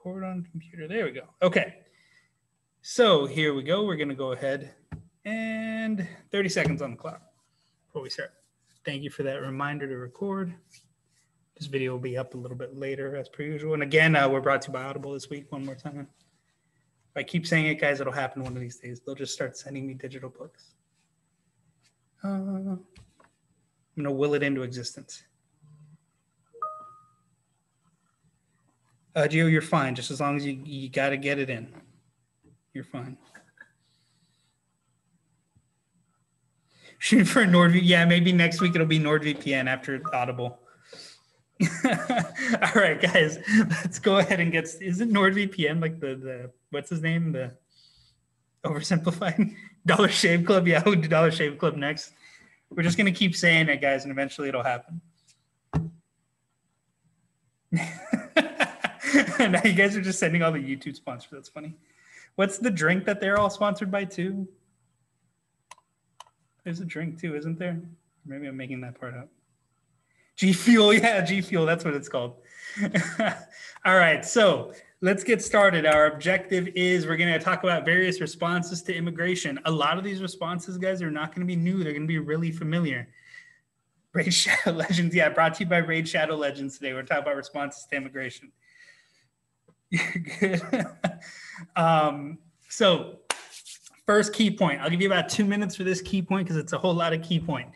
record on computer. There we go. Okay. So here we go. We're going to go ahead and 30 seconds on the clock before we start. Thank you for that reminder to record. This video will be up a little bit later as per usual. And again, we're brought to you by Audible this week one more time. If I keep saying it, guys, it'll happen one of these days. They'll just start sending me digital books. I'm going to will it into existence. Gio, you're fine. Just as long as you got to get it in. You're fine. Shooting for NordVPN. Yeah, maybe next week it'll be NordVPN after Audible. All right, guys, let's go ahead and get. Isn't NordVPN like the what's his name? The oversimplified Dollar Shave Club? Yeah, we'll do Dollar Shave Club next. We're just gonna keep saying it, guys, and eventually it'll happen. Now you guys are just sending all the YouTube sponsors. That's funny. What's the drink that they're all sponsored by too? There's a drink too, isn't there? Maybe I'm making that part up. G Fuel, yeah, G Fuel, that's what it's called. All right, so let's get started. Our objective is we're going to talk about various responses to immigration. A lot of these responses, guys, are not going to be new. They're going to be really familiar. Raid Shadow Legends, yeah, brought to you by Raid Shadow Legends today. We're talking about responses to immigration. You're good. So first key point. I'll give you about 2 minutes for this key point because it's a whole lot of key point.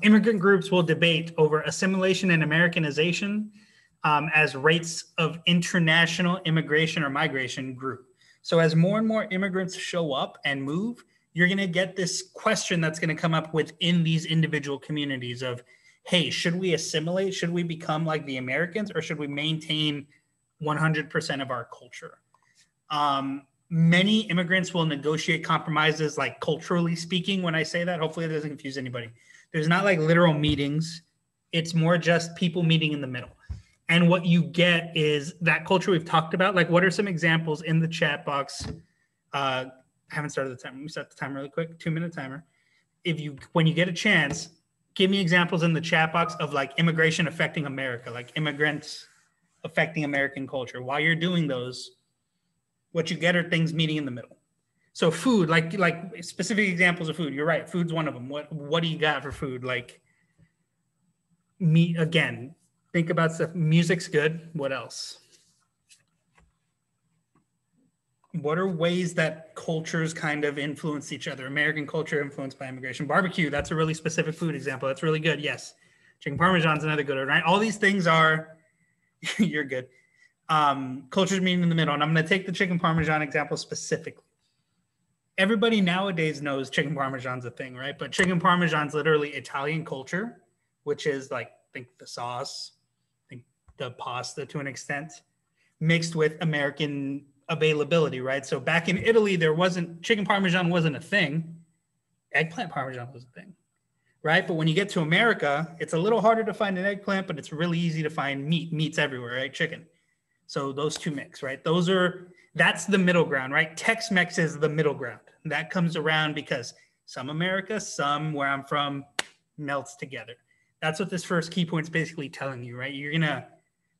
Immigrant groups will debate over assimilation and Americanization as rates of international immigration or migration grew. So as more and more immigrants show up and move, you're going to get this question that's going to come up within these individual communities of, hey, should we assimilate? Should we become like the Americans, or should we maintain 100% of our culture? Many immigrants will negotiate compromises, like culturally speaking. When I say that, hopefully it doesn't confuse anybody. There's not like literal meetings. It's more just people meeting in the middle. And what you get is that culture we've talked about. Like, what are some examples in the chat box? I haven't started the timer. Let me set the timer really quick. 2-minute timer. When you get a chance, give me examples in the chat box of like immigration affecting America, like immigrants affecting American culture. While you're doing those, what you get are things meeting in the middle. So food, like specific examples of food. You're right. Food's one of them. What do you got for food? Like meat, again, think about stuff. Music's good. What else? What are ways that cultures kind of influence each other? American culture influenced by immigration. Barbecue, that's a really specific food example. That's really good. Yes. Chicken Parmesan's another good one, right? All these things are, you're good. Cultures meeting in the middle. And I'm going to take the chicken Parmesan example specifically. Everybody nowadays knows chicken Parmesan's a thing, right? But chicken Parmesan's literally Italian culture, which is like, think the sauce, think the pasta to an extent, mixed with American availability, right? So back in Italy, chicken Parmesan wasn't a thing. Eggplant Parmesan was a thing, right? But when you get to America, it's a little harder to find an eggplant, but it's really easy to find meat. Meat's everywhere, right? Chicken. So those two mix, right? That's the middle ground, right? Tex-Mex is the middle ground. That comes around because some America, some where I'm from melts together. That's what this first key point is basically telling you, right?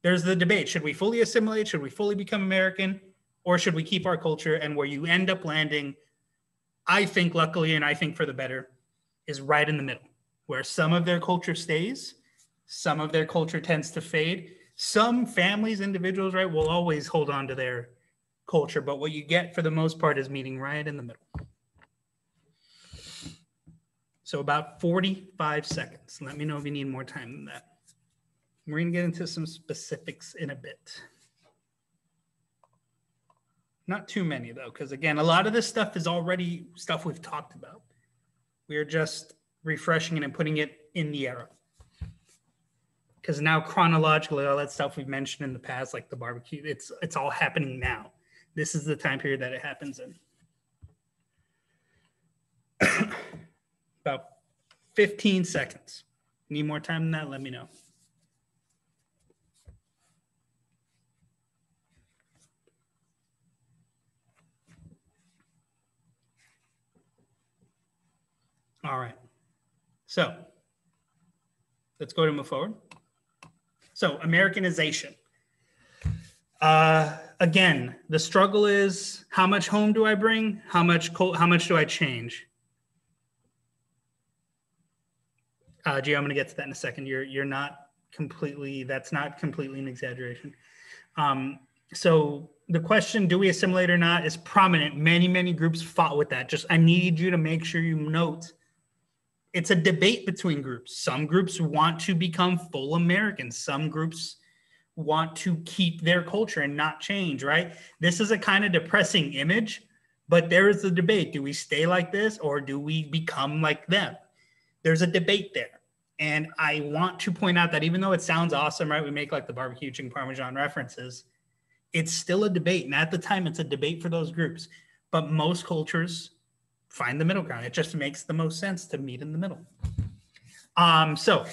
There's the debate. Should we fully assimilate? Should we fully become American? Or should we keep our culture? And where you end up landing, I think luckily, and I think for the better, is right in the middle, where some of their culture stays, some of their culture tends to fade. Some families, individuals, right, will always hold on to their culture, but what you get for the most part is meeting right in the middle. So about 45 seconds. Let me know if you need more time than that. We're going to get into some specifics in a bit. Not too many, though, because, again, a lot of this stuff is already stuff we've talked about. We are just refreshing it and putting it in the era. Because now, chronologically, all that stuff we've mentioned in the past, like the barbecue, it's all happening now. This is the time period that it happens in. About 15 seconds. Need more time than that? Let me know. All right. So let's go to move forward. So Americanization. Again, the struggle is how much home do I bring? How much do I change? Gio, I'm going to get to that in a second. You're not completely, that's not completely an exaggeration. So the question, do we assimilate or not, is prominent. Many groups fought with that. Just, I need you to make sure you note it's a debate between groups. Some groups want to become full Americans. Some groups want to keep their culture and not change, right? This is a kind of depressing image, but there is a debate. Do we stay like this or do we become like them? There's a debate there. And I want to point out that even though it sounds awesome, right? We make like the barbecue chicken parmesan references. It's still a debate. And at the time, it's a debate for those groups. But most cultures find the middle ground. It just makes the most sense to meet in the middle. So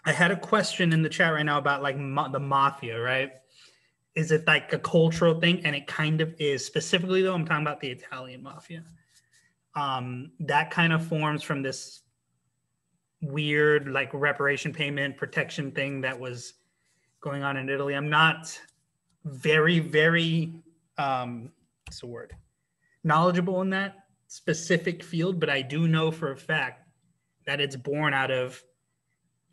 I had a question in the chat right now about like the mafia, right? Is it like a cultural thing? And it kind of is. Specifically, though, I'm talking about the Italian mafia. That kind of forms from this weird like reparation payment protection thing that was going on in Italy. I'm not very what's the word, knowledgeable in that specific field, but I do know for a fact that it's born out of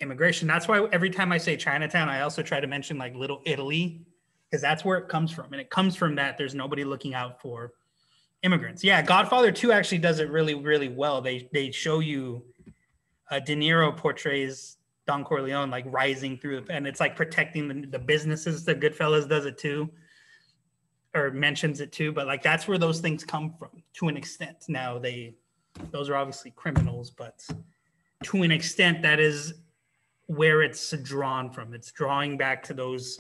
immigration. That's why every time I say Chinatown, I also try to mention like Little Italy, because that's where it comes from. And it comes from that there's nobody looking out for immigrants. Yeah, Godfather 2 actually does it really well. They show you De Niro portrays Don Corleone like rising through, and it's like protecting the businesses. The Goodfellas does it too, or mentions it too. But like that's where those things come from to an extent. Now those are obviously criminals, but to an extent that is where it's drawn from. It's drawing back to those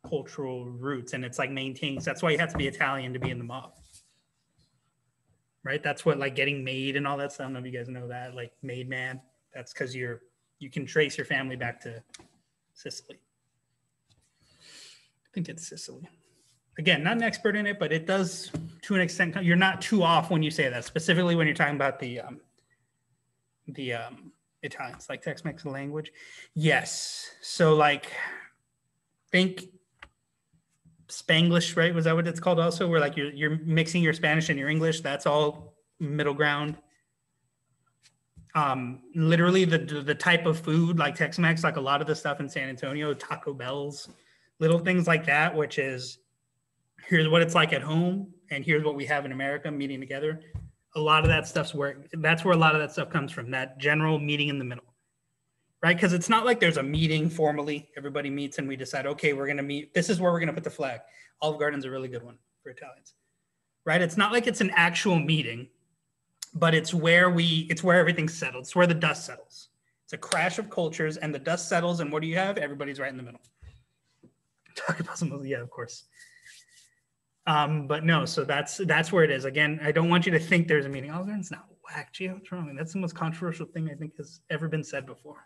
cultural roots, and it's like maintaining. That's why you have to be Italian to be in the mob, right? That's what like getting made and all that stuff. I don't know if you guys know that, like Made Man. That's because you can trace your family back to Sicily. I think it's Sicily. Again, not an expert in it, but it does to an extent. You're not too off when you say that, specifically when you're talking about the Italians, like Tex-Mex language. Yes. So like, think Spanglish, right? Was that what it's called also? Where like you're mixing your Spanish and your English. That's all middle ground. Literally the type of food like Tex-Mex, like a lot of the stuff in San Antonio, Taco Bells, little things like that, which is here's what it's like at home and here's what we have in America meeting together. A lot of that stuff's that's where a lot of that stuff comes from, that general meeting in the middle, right? Because it's not like there's a meeting formally, everybody meets and we decide, okay, we're going to meet. This is where we're going to put the flag. Olive Garden's a really good one for Italians, right? It's not like it's an actual meeting. But it's where everything's settled. It's where the dust settles. It's a crash of cultures and the dust settles. And what do you have? Everybody's right in the middle. Talk about some, yeah, of course. But no, so that's where it is. Again, I don't want you to think there's a meeting. Oh, it's not whack, Gio. What's wrong? That's the most controversial thing I think has ever been said before.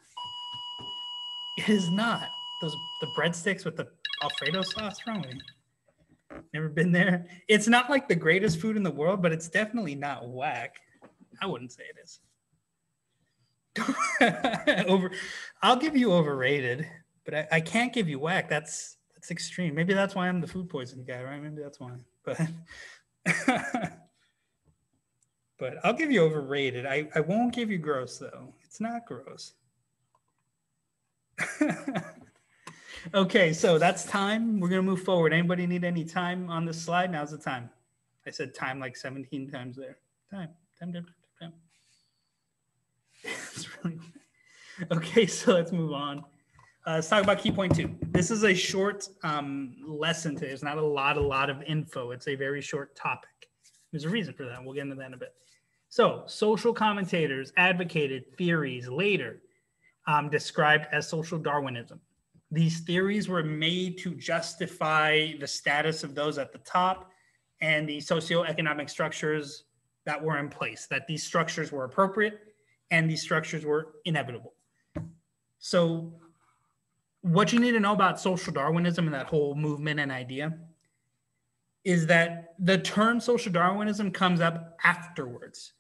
It is not. The breadsticks with the Alfredo sauce, wrong with you? Never been there. It's not like the greatest food in the world, but it's definitely not whack. I wouldn't say it is. I'll give you overrated, but I can't give you whack. That's extreme. Maybe that's why I'm the food poisoning guy, right? Maybe that's why. But I'll give you overrated. I won't give you gross though. It's not gross. Okay, so that's time. We're gonna move forward. Anybody need any time on this slide? Now's the time. I said time like 17 times there. Time. It's really okay. So let's move on. Let's talk about key point 2. This is a short lesson today. There's not a lot of info. It's a very short topic. There's a reason for that. We'll get into that in a bit. So social commentators advocated theories later described as social Darwinism. These theories were made to justify the status of those at the top and the socioeconomic structures that were in place, that these structures were appropriate and these structures were inevitable. So what you need to know about social Darwinism and that whole movement and idea is that the term social Darwinism comes up afterwards,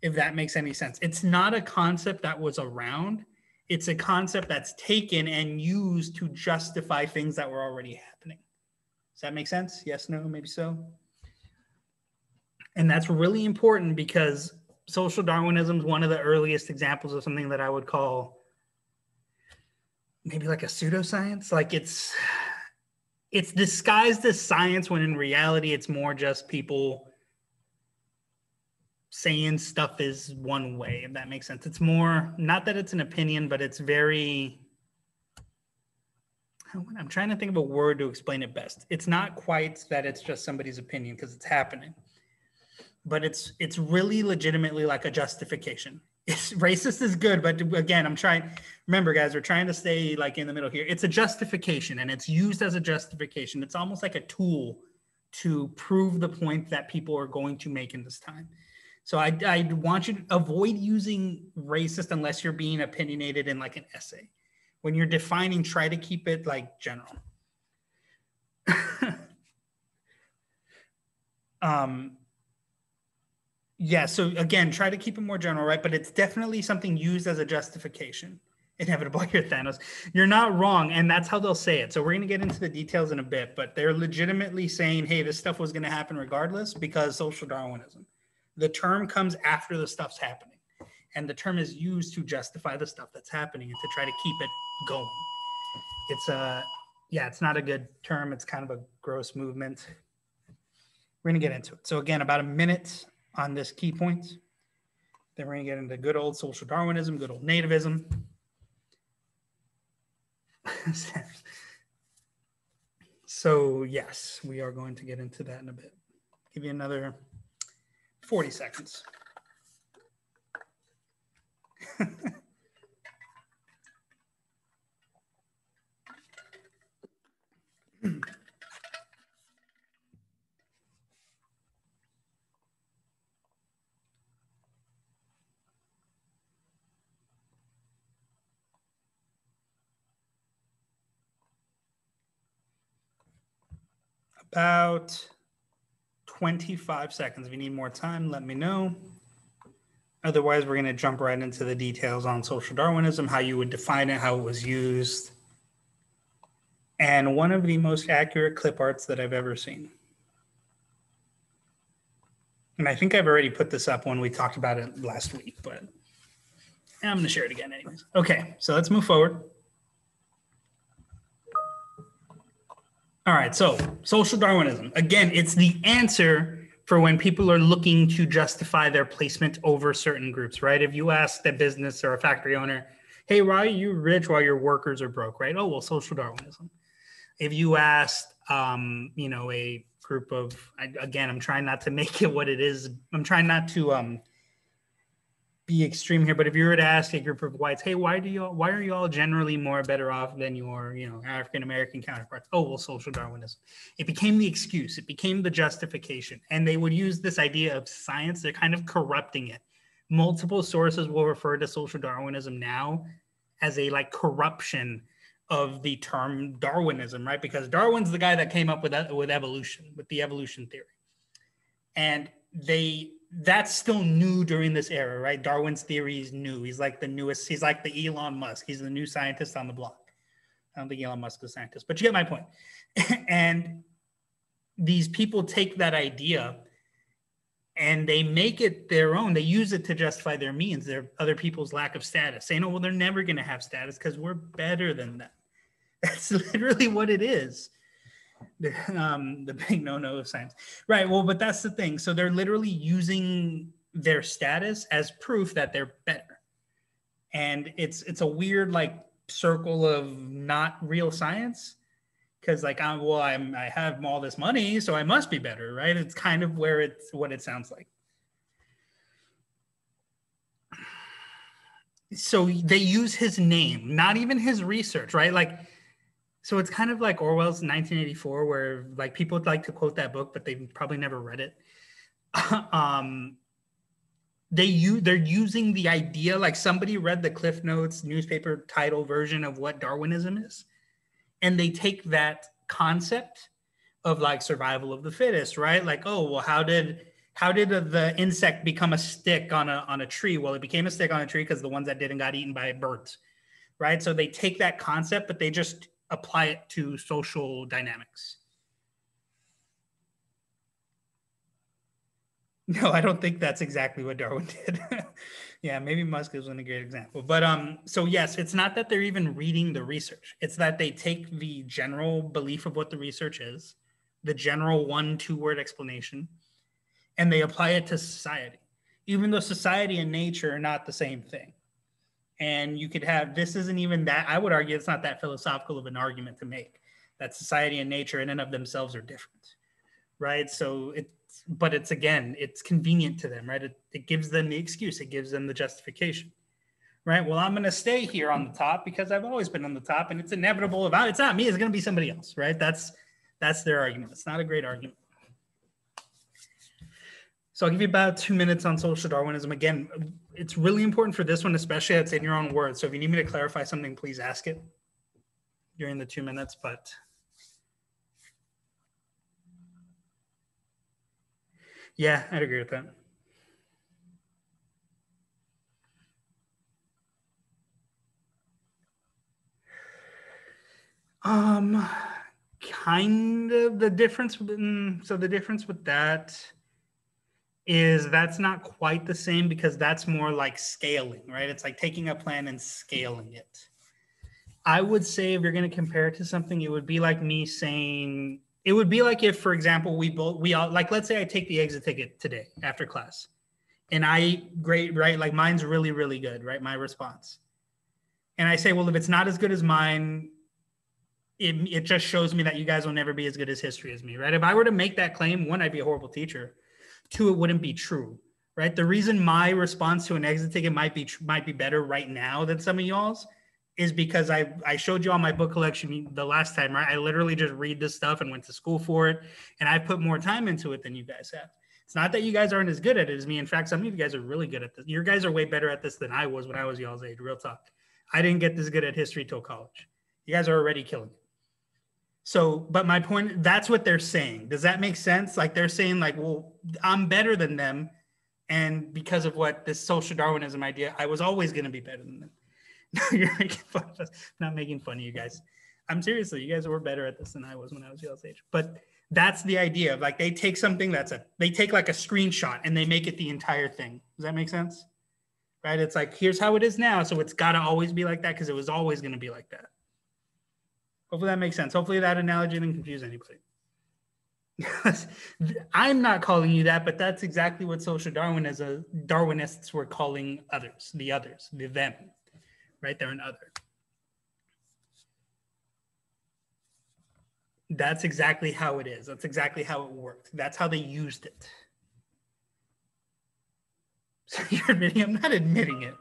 if that makes any sense. It's not a concept that was around. It's a concept that's taken and used to justify things that were already happening. Does that make sense? Yes, no, maybe so. And that's really important because social Darwinism is one of the earliest examples of something that I would call maybe like a pseudoscience. Like it's disguised as science when in reality it's more just people saying stuff is one way, if that makes sense. It's more, not that it's an opinion, but it's very, I'm trying to think of a word to explain it best. It's not quite that it's just somebody's opinion because it's happening, but it's really legitimately like a justification. It's racist is good, but again, remember guys, we're trying to stay like in the middle here. It's a justification and it's used as a justification. It's almost like a tool to prove the point that people are going to make in this time. So I want you to avoid using racist unless you're being opinionated in like an essay. When you're defining, try to keep it like general. Yeah, so again, try to keep it more general, right? But it's definitely something used as a justification. Inevitable here, Thanos. You're not wrong, and that's how they'll say it. So we're going to get into the details in a bit, but they're legitimately saying, hey, this stuff was going to happen regardless because social Darwinism. The term comes after the stuff's happening, and the term is used to justify the stuff that's happening and to try to keep it going. It's not a good term. It's kind of a gross movement. We're going to get into it. So again, about a minute on this key point. Then we're going to get into good old social Darwinism, good old nativism. So yes, we are going to get into that in a bit. Give you another 40 seconds. About 25 seconds. If you need more time, let me know. Otherwise, we're going to jump right into the details on social Darwinism, how you would define it, how it was used, and one of the most accurate clip arts that I've ever seen. And I think I've already put this up when we talked about it last week, but I'm going to share it again anyways. Okay, so let's move forward. All right, so social Darwinism. Again, it's the answer for when people are looking to justify their placement over certain groups, right? If you ask a business or a factory owner, hey, why are you rich while your workers are broke, right? Oh, well, social Darwinism. If you asked, a group of, again, I'm trying not to make it what it is. I'm trying not to be extreme here, but if you were to ask a group of whites, hey, why are you all generally better off than your, African-American counterparts? Oh, well, social Darwinism. It became the excuse. It became the justification. And they would use this idea of science. They're kind of corrupting it. Multiple sources will refer to social Darwinism now as a corruption of the term Darwinism, right? Because Darwin's the guy that came up with evolution, with the evolution theory. And that's still new during this era, right? Darwin's theory is new. He's like the newest. He's like the Elon Musk. He's the new scientist on the block. I don't think Elon Musk is a scientist, but you get my point. And these people take that idea and they make it their own. They use it to justify their means, their other people's lack of status, saying, oh, well, they're never going to have status because we're better than them. That's literally what it is. The big no-no of science. Right, well, but that's the thing. So they're literally using their status as proof that they're better. And it's a weird circle of not real science. Because I have all this money, so I must be better, right? It's kind of what it sounds like. So they use his name, not even his research, right? So it's kind of like Orwell's 1984, where people would like to quote that book, but they've probably never read it. They're using the idea, somebody read the Cliff Notes newspaper title version of what Darwinism is. And they take that concept of survival of the fittest, right? Oh, well, how did the insect become a stick on a tree? Well, it became a stick on a tree because the ones that didn't got eaten by birds, right? So they take that concept, but they just apply it to social dynamics. No, I don't think that's exactly what Darwin did. Yeah, maybe Musk isn't a great example. But so yes, it's not that they're even reading the research. It's that they take the general belief of what the research is, the general 1-2 word explanation, and they apply it to society, even though society and nature are not the same thing. And you could have, this isn't even that, I would argue it's not that philosophical of an argument to make, that society and nature in and of themselves are different, right? So but it's, again, it's convenient to them, right? It gives them the excuse, it gives them the justification, right? Well, I'm going to stay here on the top because I've always been on the top, and it's inevitable. It's not me, it's going to be somebody else, right? That's their argument. It's not a great argument. So I'll give you about 2 minutes on social Darwinism. Again, it's really important for this one, especially it's in your own words. So if you need me to clarify something, please ask it during the 2 minutes. But yeah, I'd agree with that. Kind of the difference. So the difference with that is that's not quite the same, because that's more like scaling, right? It's like taking a plan and scaling it. I would say if you're going to compare it to something, it would be like me saying, it would be like if, for example, we all, like, let's say I take the exit ticket today after class and great, right? Like mine's really, really good, right? My response. And I say, well, if it's not as good as mine, it just shows me that you guys will never be as good as history as me, right? If I were to make that claim, one, I'd be a horrible teacher. Two, it wouldn't be true, right? The reason my response to an exit ticket might be better right now than some of y'all's is because I showed you all my book collection the last time, right? I literally just read this stuff and went to school for it, and I put more time into it than you guys have. It's not that you guys aren't as good at it as me. In fact, some of you guys are really good at this. You guys are way better at this than I was when I was y'all's age, real talk. I didn't get this good at history till college. You guys are already killing it. So, but my point, that's what they're saying. Does that make sense? Like they're saying like, well, I'm better than them. And because of what this social Darwinism idea, I was always going to be better than them. You're making fun of us. I'm not making fun of you guys. I'm seriously, you guys were better at this than I was when I was y'all's age. But that's the idea of like, they take something they take like a screenshot and they make it the entire thing. Does that make sense? Right? It's like, here's how it is now. So it's got to always be like that because it was always going to be like that. Hopefully that makes sense. Hopefully that analogy didn't confuse anybody. I'm not calling you that, but that's exactly what social Darwinists were calling others, the them, right? They're an other. That's exactly how it is. That's exactly how it worked. That's how they used it. So you're admitting, I'm not admitting it.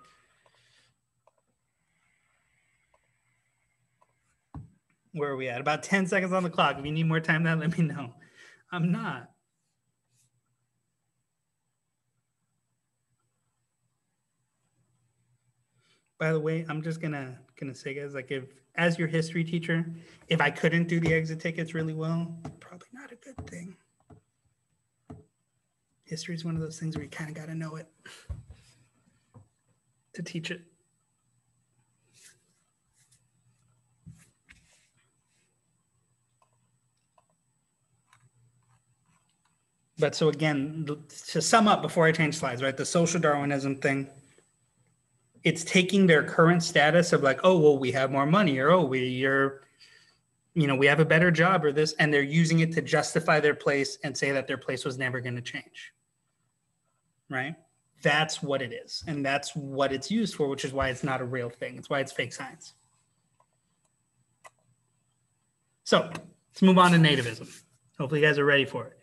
Where are we at? About 10 seconds on the clock. If you need more time, then let me know. I'm not. By the way, I'm just gonna say, guys, like if as your history teacher, if I couldn't do the exit tickets really well, probably not a good thing. History is one of those things where you kind of got to know it to teach it. But so again, to sum up before I change slides, right? The social Darwinism thing, it's taking their current status of like, oh, well, we have more money, or oh, we have a better job, or this, and they're using it to justify their place and say that their place was never going to change, right? That's what it is. And that's what it's used for, which is why it's not a real thing. It's why it's fake science. So let's move on to nativism. Hopefully you guys are ready for it.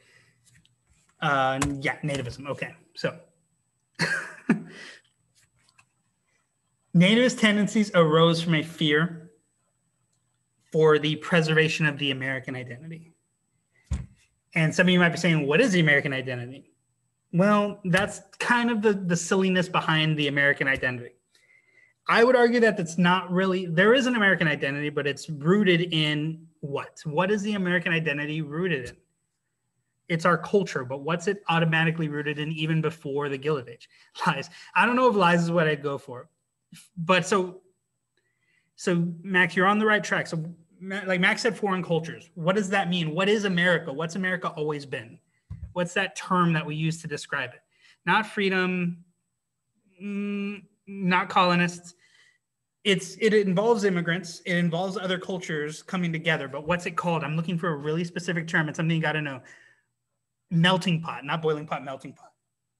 Nativism. Okay, so nativist tendencies arose from a fear for the preservation of the American identity. And some of you might be saying, what is the American identity? Well, that's kind of the silliness behind the American identity. I would argue that it's not really, there is an American identity, but it's rooted in what? What is the American identity rooted in? It's our culture, but what's it automatically rooted in even before the Gilded Age? Lies. I don't know if lies is what I'd go for. But so Max, you're on the right track. So like Max said, foreign cultures. What does that mean? What is America? What's America always been? What's that term that we use to describe it? Not freedom, not colonists. It involves immigrants. It involves other cultures coming together. But what's it called? I'm looking for a really specific term. It's something you got to know. Melting pot, not boiling pot, melting pot.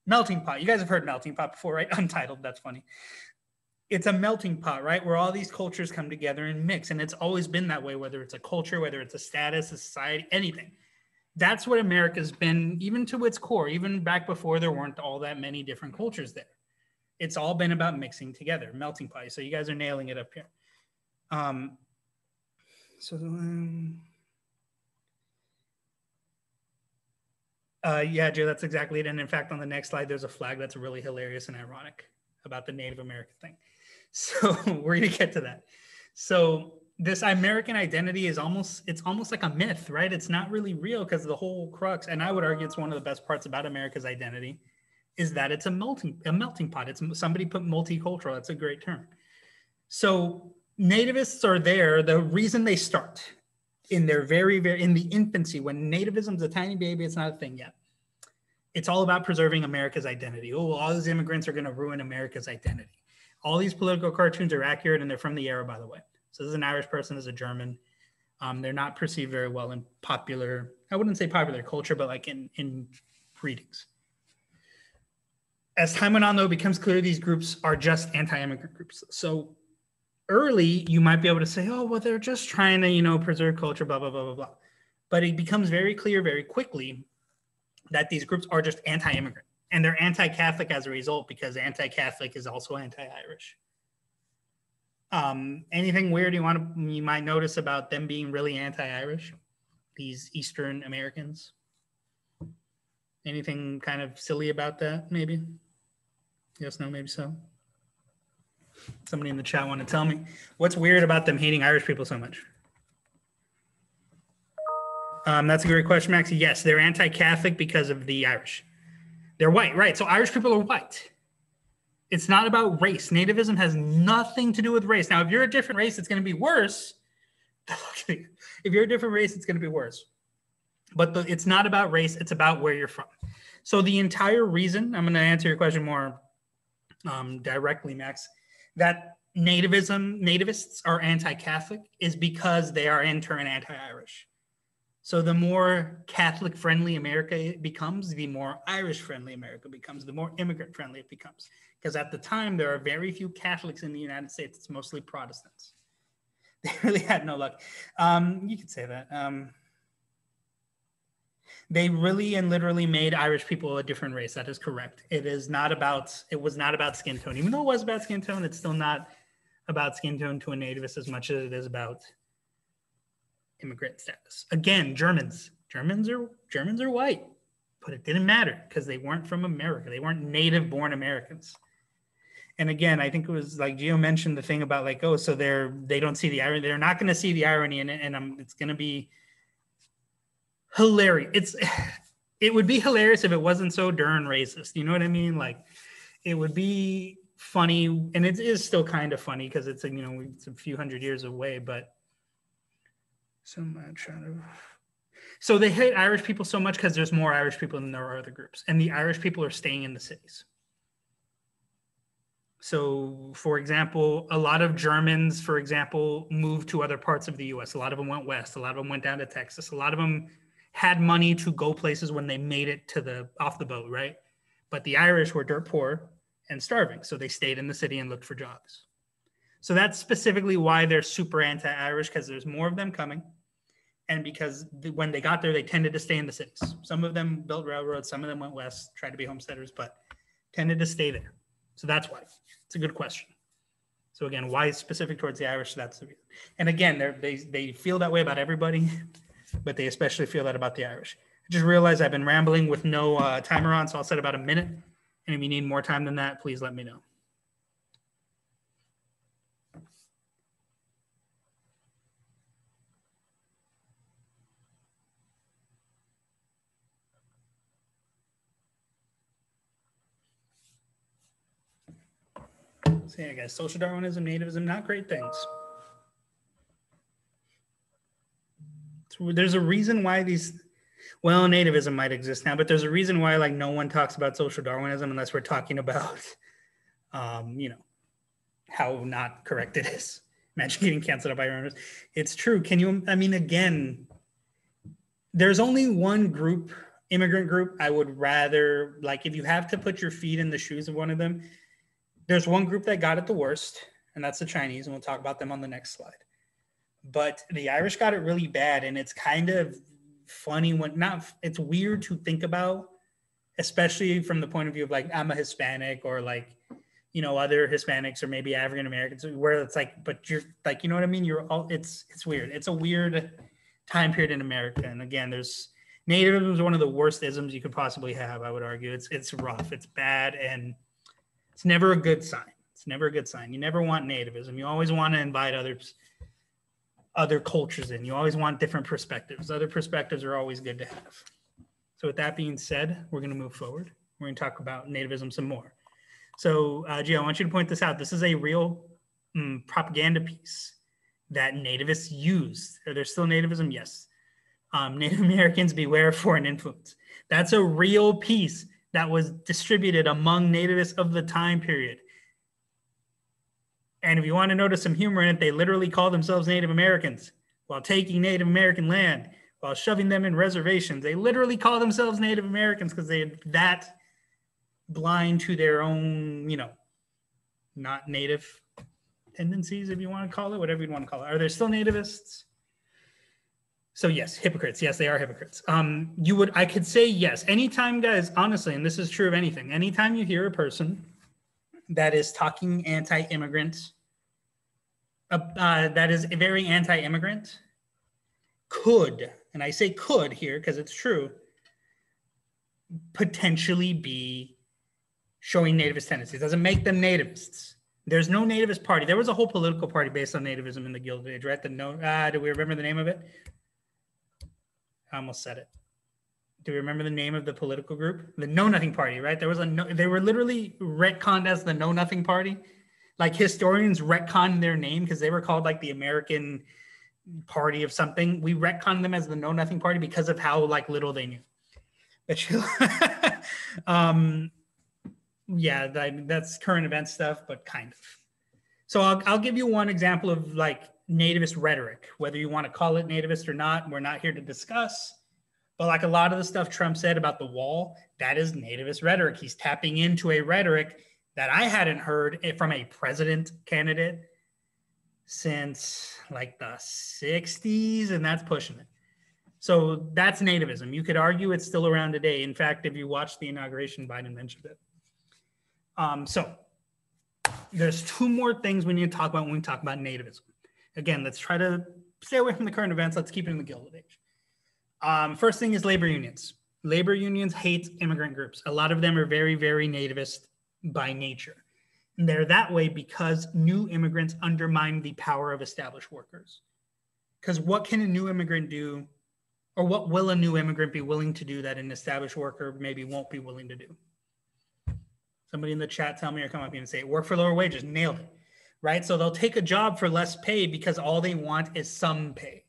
Melting pot. You guys have heard melting pot before, right? Untitled. That's funny. It's a melting pot, right? Where all these cultures come together and mix. And it's always been that way, whether it's a culture, whether it's a status, a society, anything. That's what America's been, even to its core, even back before there weren't all that many different cultures there. It's all been about mixing together, melting pot. So you guys are nailing it up here. Yeah, Joe, that's exactly it. And in fact, on the next slide, there's a flag that's really hilarious and ironic about the Native American thing. So we're going to get to that. So this American identity is almost like a myth, right? It's not really real because the whole crux, and I would argue it's one of the best parts about America's identity, is that it's a melting pot. It's somebody put multicultural. That's a great term. So nativists are there. The reason they start in their in the infancy, when nativism's a tiny baby, it's not a thing yet. It's all about preserving America's identity. Oh, well, all these immigrants are going to ruin America's identity. All these political cartoons are accurate, and they're from the era, by the way. So this is an Irish person, this is a German. They're not perceived very well in popular, I wouldn't say popular culture, but like in readings. As time went on, though, it becomes clear these groups are just anti-immigrant groups. So early, you might be able to say, oh, well, they're just trying to, preserve culture, blah, blah, blah, blah, blah. But it becomes very clear very quickly that these groups are just anti-immigrant. And they're anti-Catholic as a result, because anti-Catholic is also anti-Irish. Anything weird you might notice about them being really anti-Irish, these Eastern Americans? Anything kind of silly about that, maybe? Yes, no, maybe so. Somebody in the chat want to tell me what's weird about them hating Irish people so much. That's a great question, Max. Yes, they're anti-Catholic because of the Irish. They're white, right? So Irish people are white. It's not about race. Nativism has nothing to do with race. Now, if you're a different race, it's going to be worse. If you're a different race, it's going to be worse. But it's not about race. It's about where you're from. So the entire reason, I'm going to answer your question more directly, Max, that nativists are anti-Catholic is because they are in turn anti-Irish. So the more Catholic-friendly America becomes, the more Irish-friendly America becomes, the more immigrant-friendly it becomes. Because at the time, there are very few Catholics in the United States. It's mostly Protestants. They really had no luck. You could say that. They really and literally made Irish people a different race. That is correct. It was not about skin tone. Even though it was about skin tone, it's still not about skin tone to a nativist as much as it is about immigrant status. Again, Germans are white, but it didn't matter because they weren't from America. They weren't native-born Americans. And again, I think it was like Gio mentioned the thing about like, oh, so they don't see the irony. They're not going to see the irony in it, and it's going to be hilarious. It would be hilarious if it wasn't so darn racist. You know what I mean? Like, it would be funny, and it is still kind of funny because it's it's a few hundred years away, but. So they hate Irish people so much because there's more Irish people than there are other groups. And the Irish people are staying in the cities. So, for example, a lot of Germans, for example, moved to other parts of the U.S. A lot of them went west. A lot of them went down to Texas. A lot of them had money to go places when they made it off the boat, right? But the Irish were dirt poor and starving. So they stayed in the city and looked for jobs. So that's specifically why they're super anti-Irish, because there's more of them coming. And because when they got there, they tended to stay in the cities. Some of them built railroads, some of them went west, tried to be homesteaders, but tended to stay there. So that's why. It's a good question. So again, why specific towards the Irish? That's the reason. And again, they feel that way about everybody, but they especially feel that about the Irish. I just realized I've been rambling with no timer on, so I'll set about a minute. And if you need more time than that, please let me know. So yeah, guys, social Darwinism, nativism, not great things. So there's a reason why these Well, nativism might exist now, but there's a reason why like no one talks about social Darwinism unless we're talking about, you know, how not correct it is. Imagine getting canceled by members. It's true. Can you? I mean, again, there's only one group, immigrant group, I would rather like if you have to put your feet in the shoes of one of them. There's one group that got it the worst, and that's the Chinese, and we'll talk about them on the next slide. But the Irish got it really bad, and it's kind of funny when it's weird to think about, especially from the point of view of like I'm a Hispanic or like, you know, other Hispanics or maybe African Americans, where it's like, but you're like, you know what I mean? You're all, it's weird. It's a weird time period in America. And again, there's nativism is one of the worst isms you could possibly have. I would argue it's rough, it's bad, and it's never a good sign. It's never a good sign. You never want nativism. You always want to invite other cultures in. You always want different perspectives. Other perspectives are always good to have. So with that being said, we're going to move forward. We're going to talk about nativism some more. So Gio, I want you to point this out. This is a real propaganda piece that nativists used. Are there still nativism? Yes. Native Americans beware of foreign influence. That's a real piece that was distributed among nativists of the time period. And if you want to notice some humor in it, they literally call themselves Native Americans while taking Native American land, while shoving them in reservations. They literally call themselves Native Americans because they had that blind to their own, you know, not native tendencies, if you want to call it, whatever you want to call it. Are there still nativists? So yes, hypocrites. Yes, they are hypocrites. I could say yes. Anytime, guys, honestly, and this is true of anything, anytime you hear a person that is talking anti-immigrant, that is very anti-immigrant, could, and I say could here because it's true, potentially be showing nativist tendencies. It doesn't make them nativists. There's no nativist party. There was a whole political party based on nativism in the Gilded Age, right? Do we remember the name of it? I almost said it. Do we remember the name of the political group? The Know Nothing Party, right? They were literally retconned as the Know Nothing Party. Like historians retconned their name because they were called like the American Party of something. We retconned them as the Know Nothing Party because of how like little they knew. But yeah, that's current event stuff, but kind of. So I'll give you one example of like nativist rhetoric, whether you want to call it nativist or not. We're not here to discuss. But like a lot of the stuff Trump said about the wall, that is nativist rhetoric. He's tapping into a rhetoric that I hadn't heard from a president candidate since like the 60s, and that's pushing it. So that's nativism. You could argue it's still around today. In fact, if you watch the inauguration, Biden mentioned it. So there's two more things we need to talk about when we talk about nativism. Again, let's try to stay away from the current events. Let's keep it in the Gilded Age. First thing is labor unions. Labor unions hate immigrant groups. A lot of them are very, very nativist by nature. And they're that way because new immigrants undermine the power of established workers. Because what can a new immigrant do, or what will a new immigrant be willing to do that an established worker maybe won't be willing to do? Somebody in the chat tell me or come up here and say, work for lower wages, nailed it, right? So they'll take a job for less pay because all they want is some pay.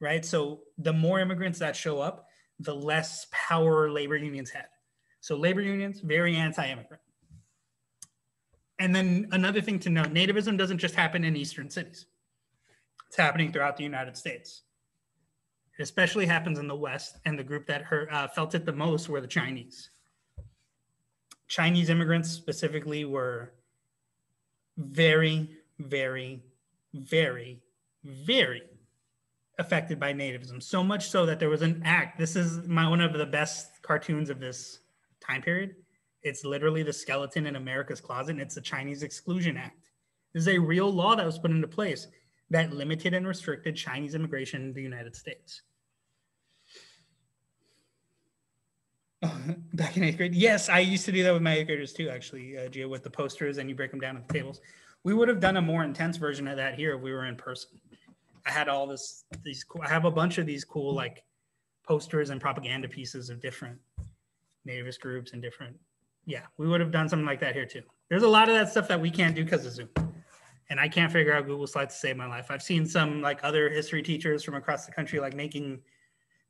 Right? So the more immigrants that show up, the less power labor unions had. So labor unions, very anti-immigrant. And then another thing to note, nativism doesn't just happen in eastern cities. It's happening throughout the United States. It especially happens in the West, and the group that felt it the most were the Chinese. Chinese immigrants specifically were very, very, very, very affected by nativism, so much so that there was an act. This is one of the best cartoons of this time period. It's literally the skeleton in America's closet, and it's the Chinese Exclusion Act. This is a real law that was put into place that limited and restricted Chinese immigration in the United States. Back in 8th grade? Yes, I used to do that with my 8th graders too, actually, Gio, with the posters, and you break them down at the tables. We would have done a more intense version of that here if we were in person. I had all these cool, I have a bunch of these cool like posters and propaganda pieces of different nativist groups and different, yeah, we would have done something like that here too. There's a lot of that stuff that we can't do because of Zoom. And I can't figure out Google Slides to save my life. I've seen some like other history teachers from across the country like making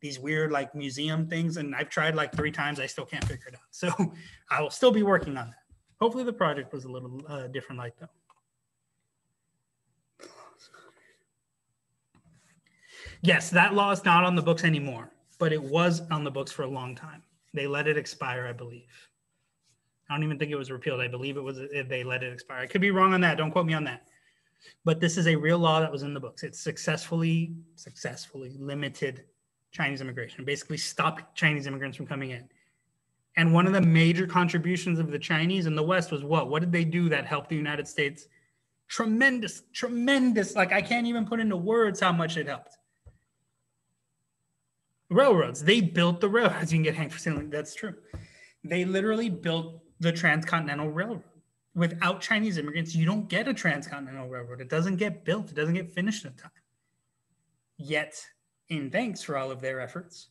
these weird like museum things. And I've tried like 3 times. I still can't figure it out. So I will still be working on that. Hopefully the project was a little different light though. Yes, that law is not on the books anymore, but it was on the books for a long time. They let it expire, I believe. I don't even think it was repealed. I believe it was, they let it expire. I could be wrong on that. Don't quote me on that. But this is a real law that was in the books. It successfully limited Chinese immigration, basically stopped Chinese immigrants from coming in. And one of the major contributions of the Chinese in the West was what? What did they do that helped the United States? Tremendous. Like I can't even put into words how much it helped. Railroads. They built the railroads. You can get hanged for saying that's true. They literally built the Transcontinental Railroad. Without Chinese immigrants, you don't get a Transcontinental Railroad. It doesn't get built. It doesn't get finished in time. Yet, in thanks for all of their efforts,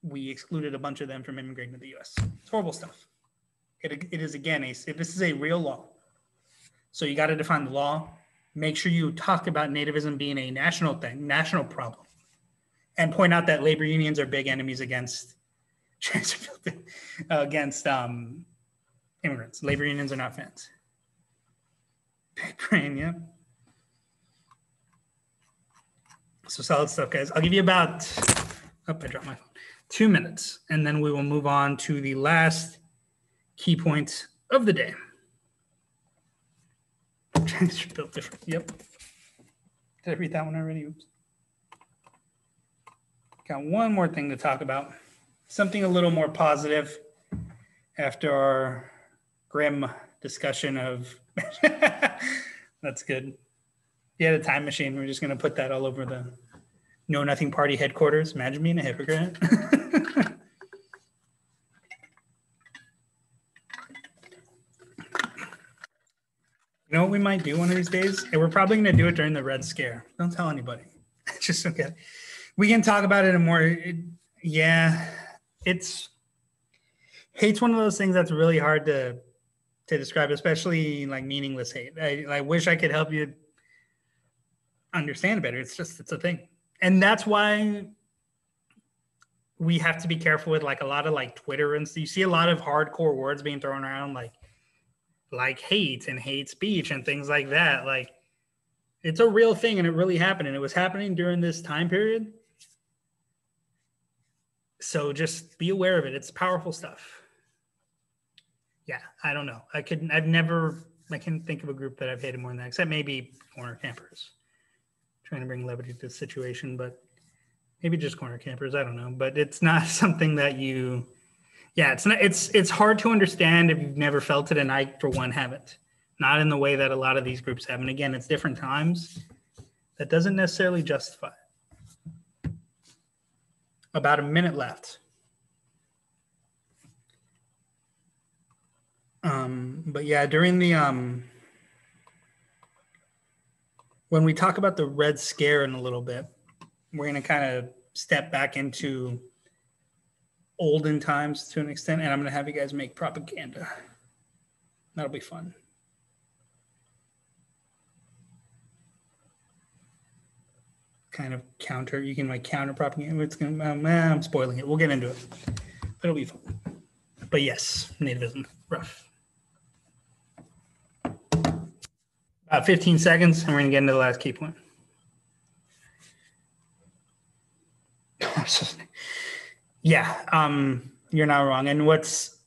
we excluded a bunch of them from immigrating to the U.S. It's horrible stuff. It is, again, this is a real law. So you got to define the law. Make sure you talk about nativism being a national thing, national problem. And point out that labor unions are big enemies against immigrants. Labor unions are not fans. Big brain, yeah. So solid stuff, guys. I'll give you about, I dropped my phone, 2 minutes, and then we will move on to the last key points of the day. Chinese are built different. Yep. Did I read that one already? Oops. Got one more thing to talk about. Something a little more positive after our grim discussion of that's good. If you had a time machine, we're just going to put that all over the Know Nothing Party headquarters. Imagine being a hypocrite. You know what we might do one of these days? And we're probably going to do it during the Red Scare. Don't tell anybody. Just okay. We can talk about it in more. Hate's one of those things that's really hard to describe, especially like meaningless hate. I wish I could help you understand better. It's a thing. And that's why we have to be careful with like a lot of like Twitter and stuff. You see a lot of hardcore words being thrown around like hate and hate speech and things like that. Like it's a real thing and it really happened. And it was happening during this time period. So just be aware of it. It's powerful stuff. Yeah, I don't know. I can't think of a group that I've hated more than that, except maybe corner campers. Trying to bring levity to the situation, but maybe just corner campers. I don't know. But it's not something that it's hard to understand if you've never felt it, and I, for one, haven't. Not in the way that a lot of these groups have. And again, it's different times. That doesn't necessarily justify it. About a minute left. But yeah, during the when we talk about the Red Scare in a little bit, we're going to kind of step back into olden times to an extent, and I'm going to have you guys make propaganda. That'll be fun. Kind of counter, you can like counter propaganda. It's going to, I'm spoiling it. We'll get into it. But it'll be fun. But yes, nativism, rough. About 15 seconds, and we're going to get into the last key point. Yeah, you're not wrong. And what's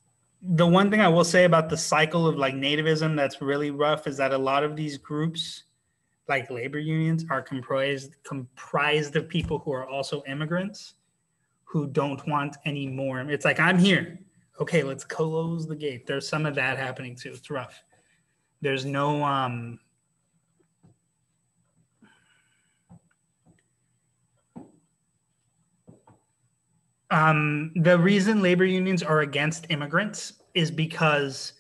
the one thing I will say about the cycle of like nativism that's really rough is that a lot of these groups, like labor unions, are comprised of people who are also immigrants who don't want any more. It's like, I'm here. Okay, let's close the gate. There's some of that happening too. It's rough. There's no the reason labor unions are against immigrants is because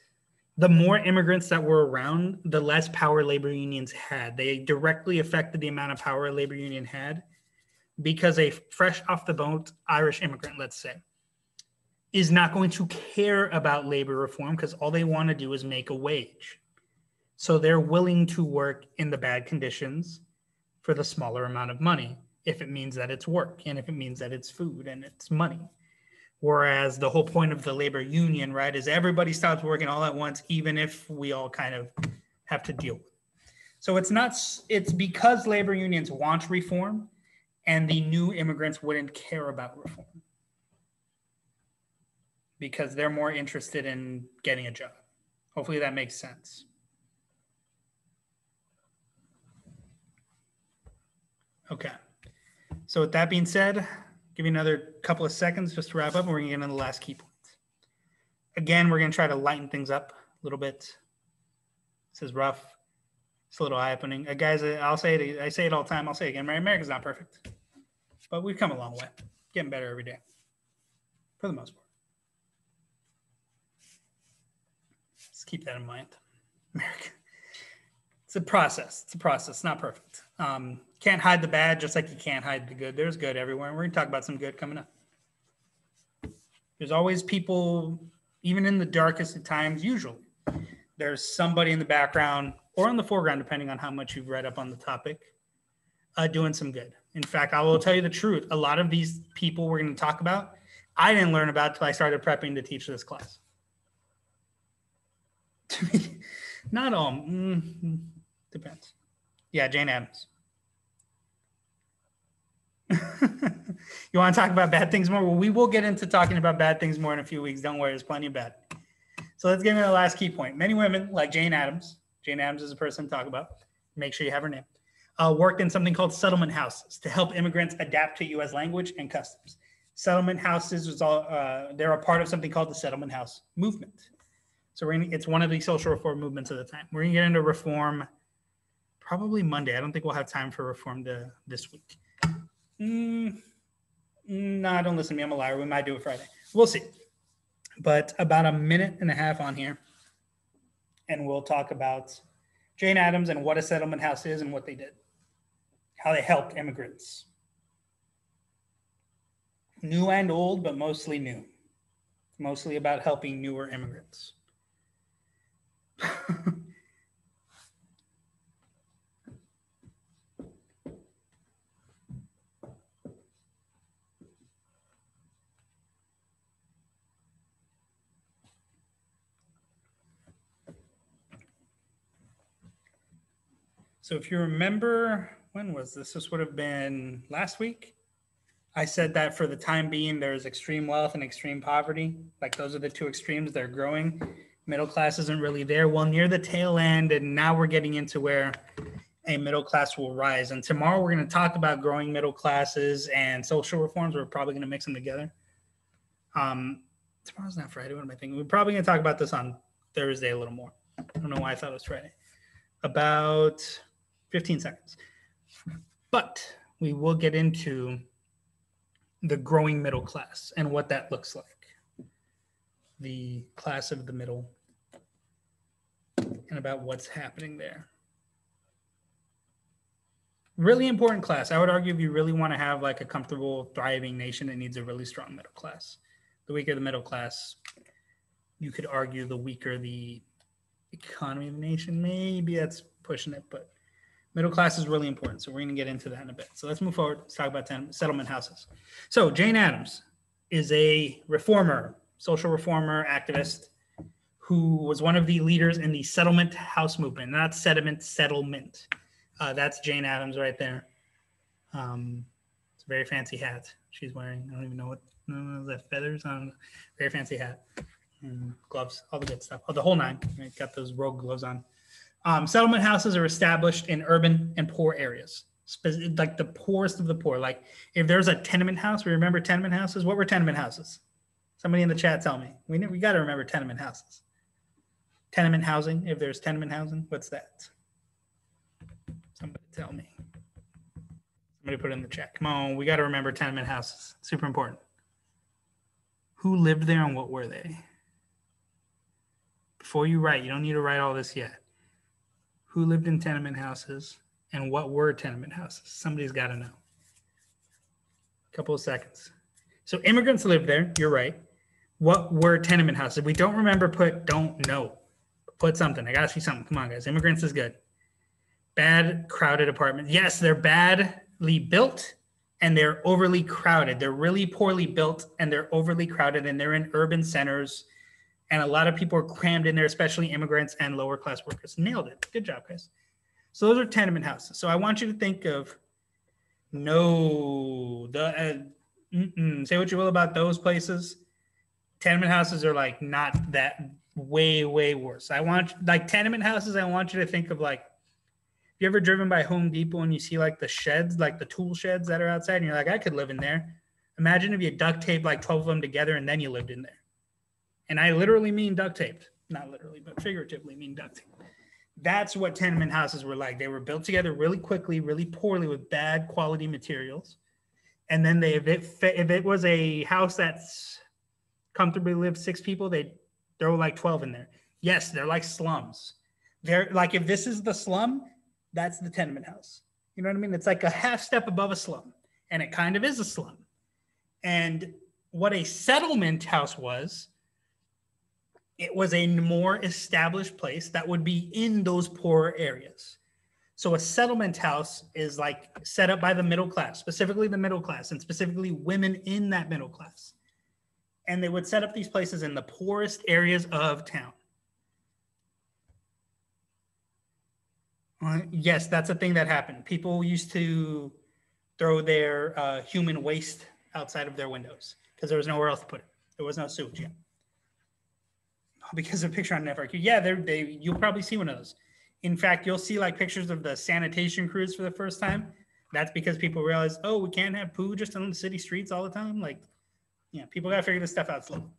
the more immigrants that were around, the less power labor unions had. They directly affected the amount of power a labor union had because a fresh off the boat Irish immigrant, let's say, is not going to care about labor reform because all they want to do is make a wage. So they're willing to work in the bad conditions for the smaller amount of money. if it means that it's work and if it means that it's food and it's money. Whereas the whole point of the labor union, right, is everybody stops working all at once, even if we all kind of have to deal with it. So it's because labor unions want reform and the new immigrants wouldn't care about reform because they're more interested in getting a job. Hopefully that makes sense. Okay. So with that being said, give you another couple of seconds just to wrap up and we're going to get into the last key points. Again, we're going to try to lighten things up a little bit. This is rough. It's a little eye-opening. Guys, I say it all the time. I'll say it again. America's not perfect, but we've come a long way. Getting better every day, for the most part. Let's keep that in mind. America. It's a process. It's not perfect. Can't hide the bad, just like you can't hide the good. There's good everywhere. And we're going to talk about some good coming up. There's always people, even in the darkest of times, usually, there's somebody in the background or in the foreground, depending on how much you've read up on the topic, doing some good. In fact, I will tell you the truth. A lot of these people we're going to talk about, I didn't learn about until I started prepping to teach this class. Not all. Depends. Yeah, Jane Addams. You want to talk about bad things more? Well, we will get into talking about bad things more in a few weeks. Don't worry, there's plenty of bad. So let's get into the last key point. Many women, like Jane Addams is a person to talk about. Make sure you have her name. Worked in something called settlement houses to help immigrants adapt to U.S. language and customs. Settlement houses they're a part of something called the settlement house movement. So it's one of the social reform movements of the time. We're going to get into reform probably Monday. I don't think we'll have time for reform this week. No, don't listen to me. I'm a liar. We might do it Friday. We'll see. But about a minute and a half on here, and we'll talk about Jane Addams and what a settlement house is and what they did, how they helped immigrants. New and old, but mostly new. Mostly about helping newer immigrants. So if you remember, when was this? This would have been last week. I said that for the time being, there's extreme wealth and extreme poverty. Like those are the two extremes. They're growing. Middle class isn't really there. Well, near the tail end, and now we're getting into where a middle class will rise. And tomorrow we're going to talk about growing middle classes and social reforms. We're probably going to mix them together. Tomorrow's not Friday. What am I thinking? We're probably going to talk about this on Thursday a little more. I don't know why I thought it was Friday. About 15 seconds. But we will get into the growing middle class and what that looks like. The class of the middle and about what's happening there. Really important class. I would argue if you really want to have like a comfortable, thriving nation, it needs a really strong middle class. The weaker the middle class, you could argue the weaker the economy of the nation. Maybe that's pushing it, but middle class is really important. So we're going to get into that in a bit. So let's move forward. Let's talk about settlement houses. So Jane Addams is a reformer, social reformer, activist who was one of the leaders in the settlement house movement, not settlement. That's Jane Addams right there. It's a very fancy hat she's wearing. I don't even know what, is that feathers on? Very fancy hat. And gloves, all the good stuff. Oh, the whole nine. Right? Got those rogue gloves on. Settlement houses are established in urban and poor areas, like the poorest of the poor. Like if there's a tenement house, we remember tenement houses. What were tenement houses? Somebody in the chat tell me. We got to remember tenement houses. Tenement housing, if there's tenement housing, what's that? Somebody tell me. Somebody put it in the chat. Come on, we got to remember tenement houses. Super important. Who lived there and what were they? Before you write, you don't need to write all this yet. Who lived in tenement houses and what were tenement houses? Somebody's got to know. A couple of seconds. So immigrants lived there. You're right. What were tenement houses? If we don't remember, put don't know. Put something. I got to see something. Come on, guys. Immigrants is good. Bad, crowded apartments. Yes, they're badly built and they're overly crowded. They're really poorly built and they're overly crowded and they're in urban centers. And a lot of people are crammed in there, especially immigrants and lower class workers. Nailed it. Good job, guys. So those are tenement houses. So I want you to think of say what you will about those places. Tenement houses are like not that way worse. I want like tenement houses. I want you to think of like, you ever driven by Home Depot and you see like the sheds, like the tool sheds that are outside, and you're like, I could live in there. Imagine if you duct taped like 12 of them together and then you lived in there. And I literally mean duct taped, not literally, but figuratively mean duct tape. That's what tenement houses were like. They were built together really quickly, really poorly with bad quality materials. And then if it was a house that's comfortably lived 6 people, they'd throw like 12 in there. Yes, they're like slums. They're like, if this is the slum, that's the tenement house. You know what I mean? It's like a half step above a slum, and it kind of is a slum. And what a settlement house was, it was a more established place that would be in those poorer areas. So a settlement house is like set up by the middle class, specifically the middle class, and specifically women in that middle class. And they would set up these places in the poorest areas of town. Yes, that's a thing that happened. People used to throw their human waste outside of their windows because there was nowhere else to put it. There was no sewage yet. Because of a picture on FRQ. Yeah, you'll probably see one of those. In fact, you'll see like pictures of the sanitation crews for the first time. That's because people realize, oh, we can't have poo just on the city streets all the time. Like, yeah, people got to figure this stuff out slowly.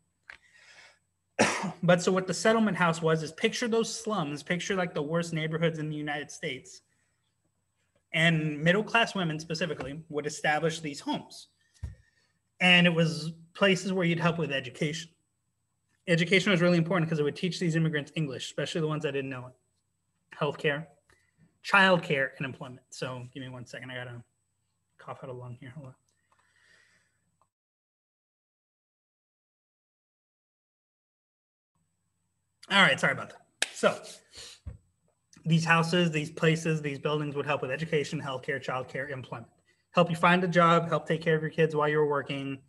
But so what the settlement house was is picture those slums, picture like the worst neighborhoods in the United States. And middle-class women specifically would establish these homes. And it was places where you'd help with education. Education was really important because it would teach these immigrants English, especially the ones that didn't know it. Healthcare, childcare, and employment. So give me 1 second. I got to cough out a lung here. Hold on. All right, sorry about that. So these houses, these places, these buildings would help with education, healthcare, childcare, employment. Help you find a job, help take care of your kids while you're working,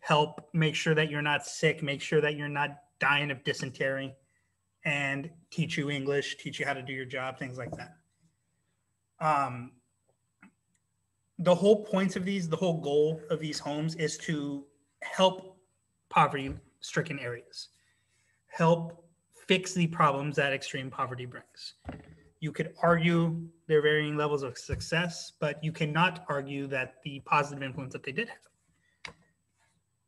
help make sure that you're not sick, make sure that you're not dying of dysentery, and teach you English, teach you how to do your job, things like that. The whole points of these, the whole goal of these homes is to help poverty-stricken areas, help fix the problems that extreme poverty brings. You could argue their varying levels of success, but you cannot argue that the positive influence that they did have.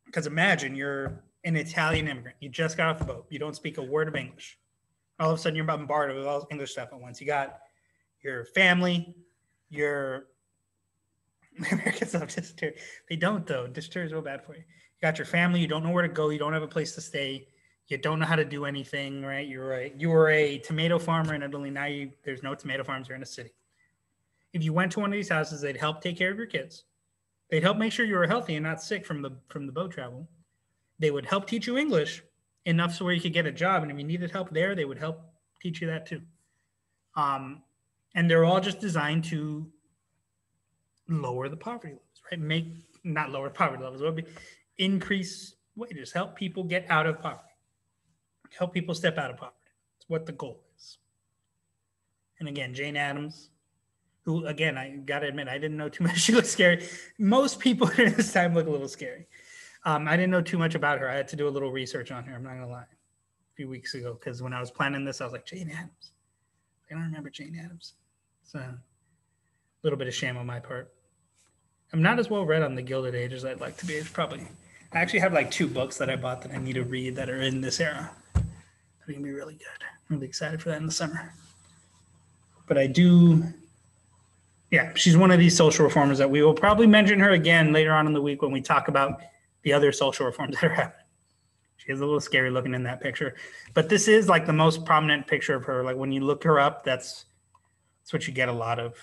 Because imagine you're an Italian immigrant. You just got off the boat. You don't speak a word of English. All of a sudden, you're bombarded with all this English stuff at once. You got your family, your Americans have dysentery. They don't, though. Dysentery is real bad for you. You got your family. You don't know where to go. You don't have a place to stay. You don't know how to do anything, right? You were a tomato farmer in Italy. Now there's no tomato farms. You're in a city. If you went to one of these houses, they'd help take care of your kids. They'd help make sure you were healthy and not sick from the boat travel. They would help teach you English enough so where you could get a job. And if you needed help there, they would help teach you that too. And they're all just designed to lower the poverty levels, right? Not lower poverty levels, it would be increase wages, help people get out of poverty. Help people step out of poverty. That's what the goal is. And again, Jane Addams, who, again, I got to admit, I didn't know too much. She looked scary. Most people during this time look a little scary. I didn't know too much about her. I had to do a little research on her. I'm not going to lie. A few weeks ago, because when I was planning this, I was like, Jane Addams. I don't remember Jane Addams. It's a little bit of shame on my part. I'm not as well read on the Gilded Age as I'd like to be. It's probably... I actually have like 2 books that I bought that I need to read that are in this era. They're going to be really good. I'm really excited for that in the summer. But I do, yeah, she's one of these social reformers that we will probably mention her again later on in the week when we talk about the other social reforms that are happening. She is a little scary looking in that picture. But this is like the most prominent picture of her. Like when you look her up, that's what you get a lot of.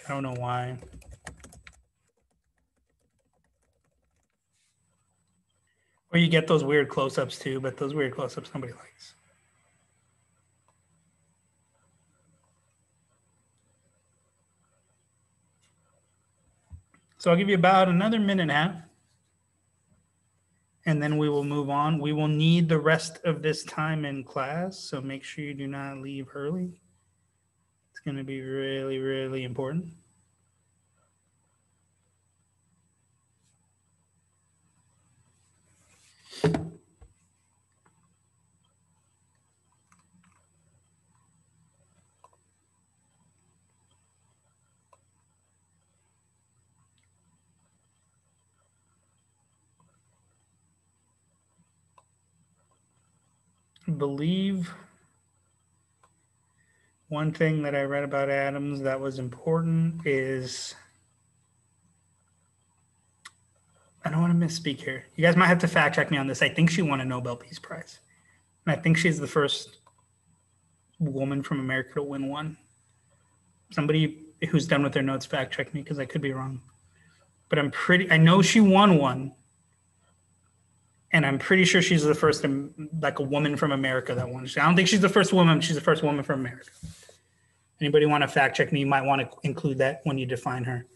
I don't know why. Or you get those weird close-ups too, but those weird close-ups nobody likes. So I'll give you about another minute and a half. And then we will move on. We will need the rest of this time in class. So make sure you do not leave early. It's going to be really, really important. I believe one thing that I read about Adams that was important is, I don't want to misspeak here. You guys might have to fact check me on this. I think she won a Nobel Peace Prize. And I think she's the first woman from America to win one. Somebody who's done with their notes fact check me because I could be wrong. But I know she won one. And I'm pretty sure she's the first, like, a woman from America that won. I don't think she's the first woman. She's the first woman from America. Anybody want to fact check me? You might want to include that when you define her.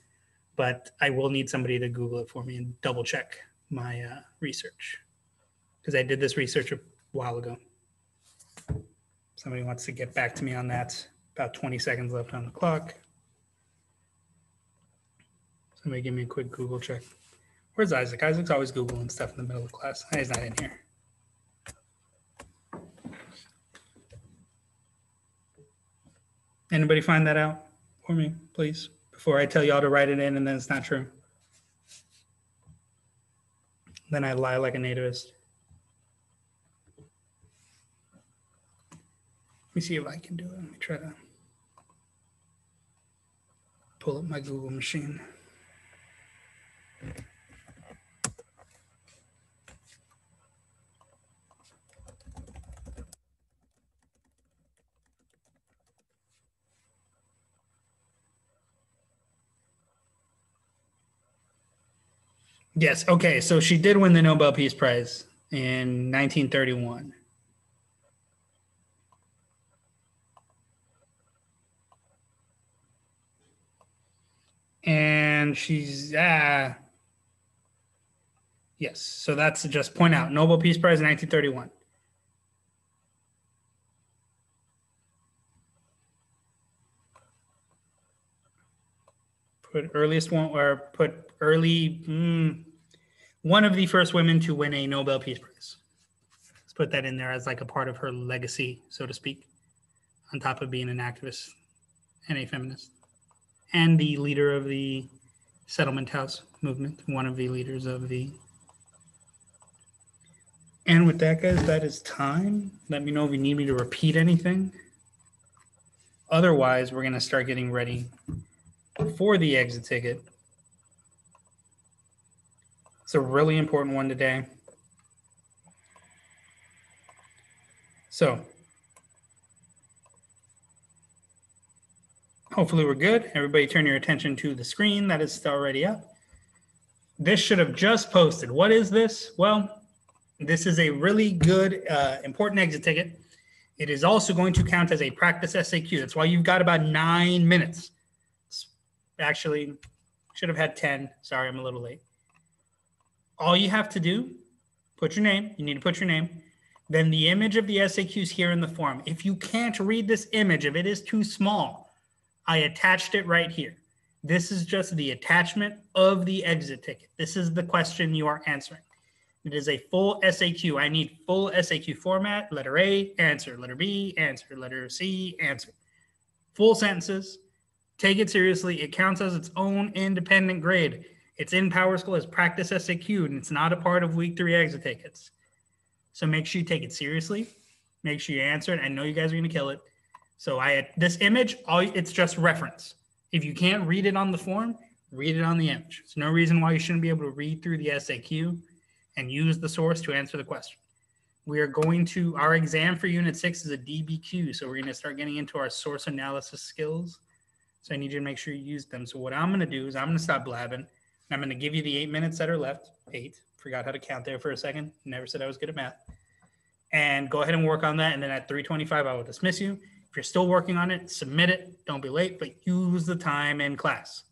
But I will need somebody to Google it for me and double check my research. Because I did this research a while ago. Somebody wants to get back to me on that. About 20 seconds left on the clock. Somebody give me a quick Google check. Where's Isaac? Isaac's always Googling stuff in the middle of class. He's not in here. Anybody find that out for me, please? Before I tell y'all to write it in and then it's not true. Then I lie like a nativist. Let me see if I can do it. Let me try to pull up my Google machine. Yes. Okay. So she did win the Nobel Peace Prize in 1931. And she's, yes. So that's to just point out, Nobel Peace Prize in 1931. Put earliest one, or put early, one of the first women to win a Nobel Peace Prize. Let's put that in there as like a part of her legacy, so to speak, on top of being an activist and a feminist. And the leader of the Settlement House movement, one of the leaders of the... And with that, guys, that is time. Let me know if you need me to repeat anything. Otherwise, we're going to start getting ready for the exit ticket. It's a really important one today. So hopefully we're good. Everybody turn your attention to the screen that is already up. This should have just posted. What is this? Well, this is a really good, important exit ticket. It is also going to count as a practice SAQ. That's why you've got about 9 minutes. Actually, should have had 10. Sorry, I'm a little late. All you have to do, put your name. You need to put your name. Then the image of the SAQ is here in the form. If you can't read this image, if it is too small, I attached it right here. This is just the attachment of the exit ticket. This is the question you are answering. It is a full SAQ. I need full SAQ format. Letter A, answer. Letter B, answer. Letter C, answer. Full sentences. Take it seriously. It counts as its own independent grade. It's in PowerSchool as practice SAQ, and it's not a part of week 3 exit tickets. So make sure you take it seriously. Make sure you answer it. I know you guys are going to kill it. So this image, it's just reference. If you can't read it on the form, read it on the image. There's no reason why you shouldn't be able to read through the SAQ and use the source to answer the question. We are going to, our exam for Unit 6 is a DBQ, so we're going to start getting into our source analysis skills. So I need you to make sure you use them. So what I'm going to do is I'm going to stop blabbing. And I'm going to give you the 8 minutes that are left. 8. Forgot how to count there for a second. Never said I was good at math. And go ahead and work on that. And then at 3:25, I will dismiss you. If you're still working on it, submit it. Don't be late, but use the time in class.